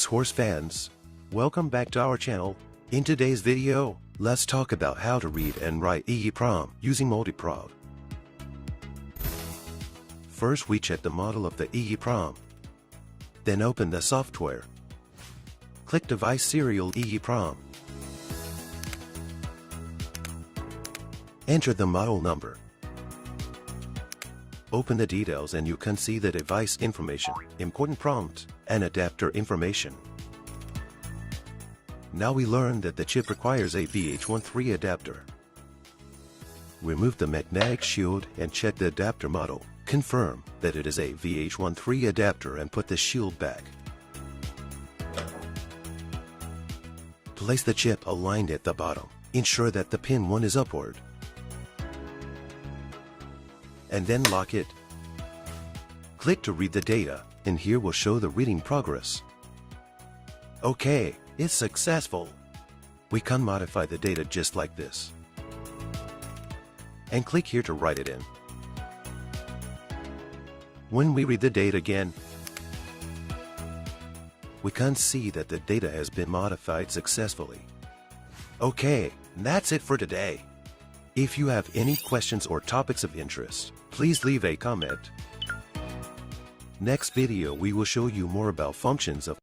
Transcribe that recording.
Xhorse fans, welcome back to our channel. In today's video, let's talk about how to read and write EEPROM using Multi-PROG. First, we check the model of the EEPROM. Then open the software. Click Device Serial EEPROM. Enter the model number. Open the details and you can see the device information, important prompt, and adapter information. Now we learn that the chip requires a VH13 adapter. Remove the magnetic shield and check the adapter model. Confirm that it is a VH13 adapter and put the shield back. Place the chip aligned at the bottom. Ensure that the pin 1 is upward. And then lock it. Click to read the data, and here will show the reading progress. Okay, it's successful. We can modify the data just like this. And click here to write it in. When we read the data again, we can see that the data has been modified successfully. Okay, that's it for today. If you have any questions or topics of interest, please leave a comment. Next video we will show you more about functions of